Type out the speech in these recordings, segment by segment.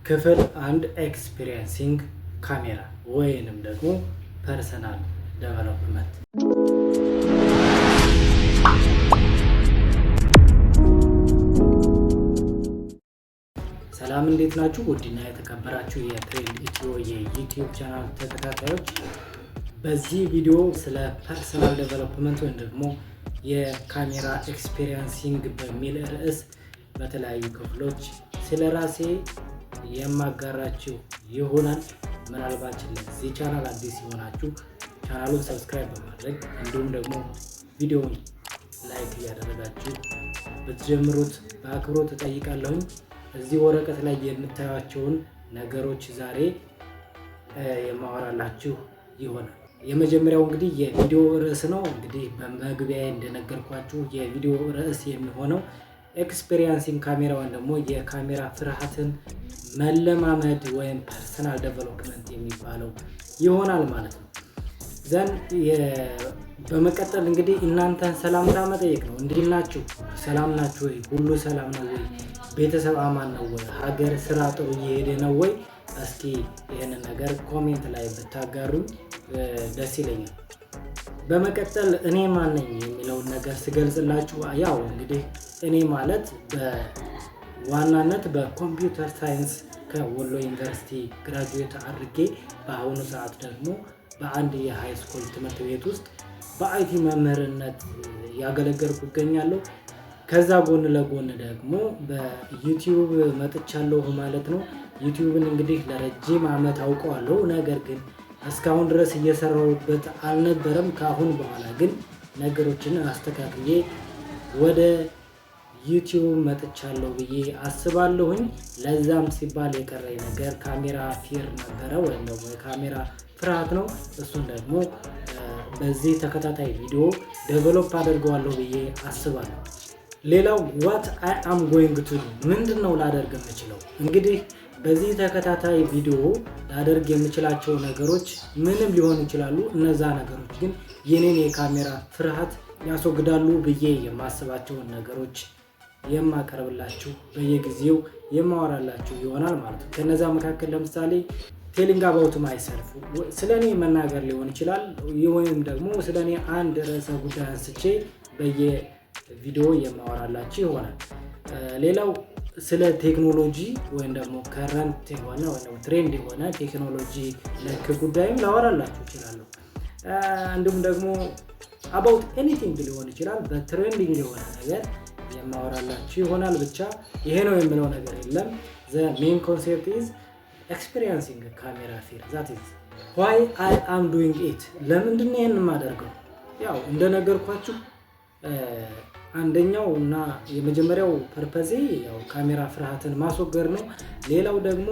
ክፍል አንድ ኤክስፒሪየንሲንግ ካሜራ ወይንም ደግሞ ፐርሰናል ዴቨሎፕመንት። ሰላም እንዴት ናችሁ? ውድና የተከበራችሁ የትሬንድ ኢትዮ የዩቲዩብ ቻናል ተከታታዮች፣ በዚህ ቪዲዮ ስለ ፐርሰናል ዴቨሎፕመንት ወይም ደግሞ የካሜራ ኤክስፒሪየንሲንግ በሚል ርዕስ በተለያዩ ክፍሎች ስለ ራሴ የማጋራችሁ ይሆናል። ምናልባት ለዚህ ቻናል አዲስ የሆናችሁ ቻናሉን ሰብስክራይብ በማድረግ እንዲሁም ደግሞ ቪዲዮውን ላይክ እያደረጋችሁ ብትጀምሩት በአክብሮት እጠይቃለሁኝ። እዚህ ወረቀት ላይ የምታዩቸውን ነገሮች ዛሬ የማወራላችሁ ይሆናል። የመጀመሪያው እንግዲህ የቪዲዮ ርዕስ ነው። እንግዲህ በመግቢያ እንደነገርኳችሁ የቪዲዮ ርዕስ የሚሆነው ኤክስፒሪየንሲንግ ካሜራ ወይም ደግሞ የካሜራ ፍርሃትን መለማመድ ወይም ፐርሰናል ዴቨሎፕመንት የሚባለው ይሆናል ማለት ነው። በመቀጠል እንግዲህ እናንተን ሰላምታ መጠየቅ ነው። እንዴት ናችሁ? ሰላም ናችሁ ወይ? ሁሉ ሰላም ነው ወይ? ቤተሰብ አማን ነው ወይ? ሀገር ስራ ጥሩ እየሄደ ነው ወይ? እስኪ ይህንን ነገር ኮሜንት ላይ ብታጋሩኝ ደስ ይለኛል። በመቀጠል እኔ ማን ነኝ የሚለውን ነገር ስገልጽላችሁ፣ ያው እንግዲህ እኔ ማለት በዋናነት በኮምፒውተር ሳይንስ ከወሎ ዩኒቨርሲቲ ግራጁዌት አድርጌ በአሁኑ ሰዓት ደግሞ በአንድ የሃይ ስኩል ትምህርት ቤት ውስጥ በአይቲ መምህርነት ያገለገልኩ እገኛለሁ። ከዛ ጎን ለጎን ደግሞ በዩቲዩብ መጥቻለሁ ማለት ነው። ዩቲዩብን እንግዲህ ለረጅም ዓመት አውቀዋለሁ፣ ነገር ግን እስካሁን ድረስ እየሰራሁበት አልነበረም። ከአሁን በኋላ ግን ነገሮችን አስተካክዬ ወደ ዩቲዩብ መጥቻለሁ ብዬ አስባለሁኝ። ለዛም ሲባል የቀረኝ ነገር ካሜራ ፊር ነበረ ወይም ደግሞ የካሜራ ፍርሃት ነው። እሱን ደግሞ በዚህ ተከታታይ ቪዲዮ ዴቨሎፕ አደርገዋለሁ ብዬ አስባለሁ። ሌላው ዋት አይ አም ጎይንግ ቱ ዱ፣ ምንድን ነው ላደርግ የምችለው? እንግዲህ በዚህ ተከታታይ ቪዲዮ ላደርግ የምችላቸው ነገሮች ምንም ሊሆኑ ይችላሉ። እነዛ ነገሮች ግን የኔን የካሜራ ፍርሃት ያስወግዳሉ ብዬ የማስባቸውን ነገሮች የማቀርብላችሁ በየጊዜው የማወራላችሁ ይሆናል ማለት ነው። ከነዛ መካከል ለምሳሌ ቴሊንግ አባውት ማይሰልፍ፣ ስለኔ መናገር ሊሆን ይችላል፣ ወይም ደግሞ ስለኔ አንድ ርዕሰ ጉዳይ አንስቼ በየቪዲዮ የማወራላችሁ ይሆናል። ሌላው ስለ ቴክኖሎጂ ወይም ደግሞ ከረንት የሆነ ወይም ትሬንድ የሆነ ቴክኖሎጂ ነክ ጉዳይም ላወራላችሁ እችላለሁ። እንዲሁም ደግሞ አባውት ኤኒቲንግ ሊሆን ይችላል፣ በትሬንዲንግ የሆነ ነገር የማወራላችሁ ይሆናል። ብቻ ይሄ ነው የምለው ነገር የለም። the main concept is experiencing camera fear, that is why I am doing it። ለምንድን ነው ይሄን የማደርገው? ያው እንደነገርኳችሁ አንደኛው እና የመጀመሪያው ፐርፐዜ ያው ካሜራ ፍርሃትን ማስወገድ ነው። ሌላው ደግሞ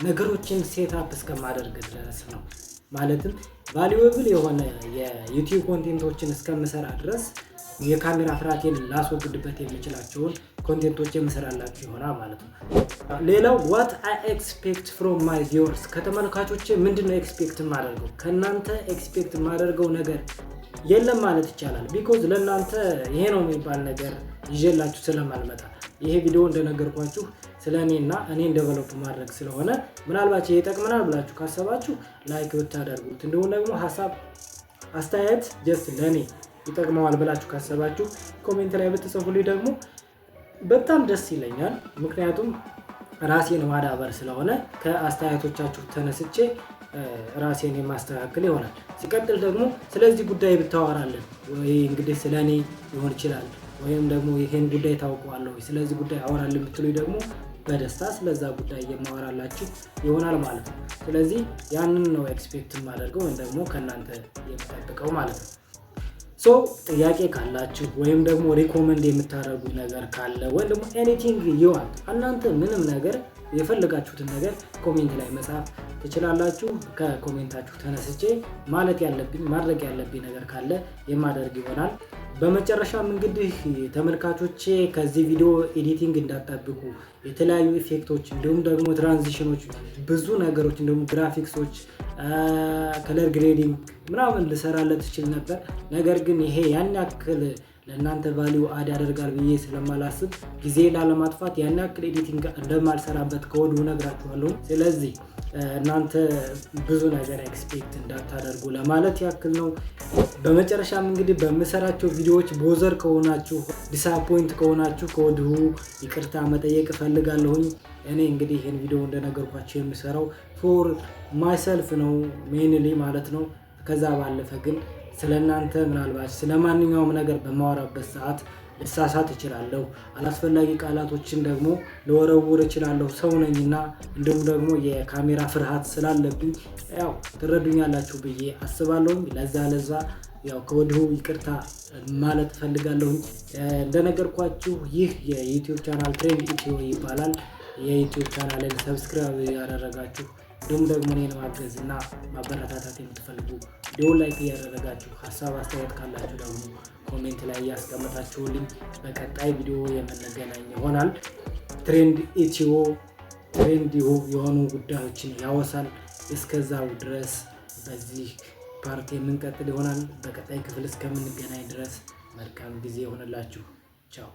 ነገሮችን ሴትአፕ እስከማደርግ ድረስ ነው። ማለትም ቫልዩብል የሆነ የዩቲዩብ ኮንቴንቶችን እስከምሰራ ድረስ የካሜራ ፍርሃቴን ላስወግድበት የሚችላቸውን ኮንቴንቶች የምሰራላችሁ ይሆናል ማለት ነው። ሌላው what I expect from my viewers፣ ከተመልካቾች ምንድነው ኤክስፔክት የማደርገው? ከእናንተ ኤክስፔክት የማደርገው ነገር የለም ማለት ይቻላል። ቢኮዝ ለእናንተ ይሄ ነው የሚባል ነገር ይዤላችሁ ስለማልመጣ፣ ይሄ ቪዲዮ እንደነገርኳችሁ ስለ እኔና እኔን ዴቨሎፕ ማድረግ ስለሆነ ምናልባት ይሄ ይጠቅመናል ብላችሁ ካሰባችሁ ላይክ ብታደርጉት፣ እንዲሁም ደግሞ ሀሳብ አስተያየት ጀስት ለእኔ ይጠቅመዋል ብላችሁ ካሰባችሁ ኮሜንት ላይ ብትጽፉልኝ ደግሞ በጣም ደስ ይለኛል። ምክንያቱም ራሴን ማዳበር ስለሆነ ከአስተያየቶቻችሁ ተነስቼ ራሴን የማስተካከል ይሆናል። ሲቀጥል ደግሞ ስለዚህ ጉዳይ ብታወራለን ወይ እንግዲህ ስለ እኔ ሊሆን ይችላል፣ ወይም ደግሞ ይሄን ጉዳይ ታውቀዋለሁ ስለዚህ ጉዳይ አወራለን ብትሉኝ ደግሞ በደስታ ስለዛ ጉዳይ የማወራላችሁ ይሆናል ማለት ነው። ስለዚህ ያንን ነው ኤክስፔክት የማደርገው ወይም ደግሞ ከእናንተ የምጠብቀው ማለት ነው። ሶ ጥያቄ ካላችሁ ወይም ደግሞ ሪኮመንድ የምታደርጉ ነገር ካለ ወይም ደግሞ ኤኒቲንግ ይዋል፣ እናንተ ምንም ነገር የፈለጋችሁትን ነገር ኮሜንት ላይ መጻፍ ትችላላችሁ። ከኮሜንታችሁ ተነስቼ ማለት ያለብኝ ማድረግ ያለብኝ ነገር ካለ የማደርግ ይሆናል። በመጨረሻም እንግዲህ ተመልካቾቼ ከዚህ ቪዲዮ ኤዲቲንግ እንዳጠብቁ የተለያዩ ኢፌክቶች እንዲሁም ደግሞ ትራንዚሽኖች፣ ብዙ ነገሮች እንዲሁም ግራፊክሶች፣ ከለር ግሬዲንግ ምናምን ልሰራለት ይችል ነበር። ነገር ግን ይሄ ያን ያክል ለእናንተ ቫልዩ አድ ያደርጋል ብዬ ስለማላስብ ጊዜ ላለማጥፋት ያን ያክል ኤዲቲንግ እንደማልሰራበት ከወዲሁ እነግራችኋለሁ። ስለዚህ እናንተ ብዙ ነገር ኤክስፔክት እንዳታደርጉ ለማለት ያክል ነው። በመጨረሻም እንግዲህ በምሰራቸው ቪዲዮዎች ቦዘር ከሆናችሁ ዲስአፖይንት ከሆናችሁ ከወዲሁ ይቅርታ መጠየቅ እፈልጋለሁኝ። እኔ እንግዲህ ይህን ቪዲዮ እንደነገርኳችሁ የሚሰራው ፎር ማይሰልፍ ነው ሜንሊ ማለት ነው። ከዛ ባለፈ ግን ስለናንተ ምናልባት ስለማንኛውም ነገር በማወራበት ሰዓት ልሳሳት እችላለሁ። አላስፈላጊ ቃላቶችን ደግሞ ልወረውር እችላለሁ። ሰው ነኝና እንዲሁም ደግሞ የካሜራ ፍርሃት ስላለብኝ ያው ትረዱኛላችሁ ብዬ አስባለሁ። ለዛ ያው ከወዲሁ ይቅርታ ማለት እፈልጋለሁ። እንደነገርኳችሁ ይህ የዩቲዩብ ቻናል ትሬንድ ኢትዮ ይባላል። የዩቲዩብ ቻናልን ሰብስክራይብ ያደረጋችሁ እንዲሁም ደግሞ እኔን ማገዝ እና ማበረታታት የምትፈልጉ ቪዲዮ ላይክ እያደረጋችሁ ሀሳብ አስተያየት ካላችሁ ደግሞ ኮሜንት ላይ እያስቀመጣችሁልኝ በቀጣይ ቪዲዮ የምንገናኝ ይሆናል። ትሬንድ ኢትዮ ትሬንድ የሆኑ ጉዳዮችን ያወሳል። እስከዛው ድረስ በዚህ ፓርት የምንቀጥል ይሆናል። በቀጣይ ክፍል እስከምንገናኝ ድረስ መልካም ጊዜ ይሆንላችሁ። ቻው።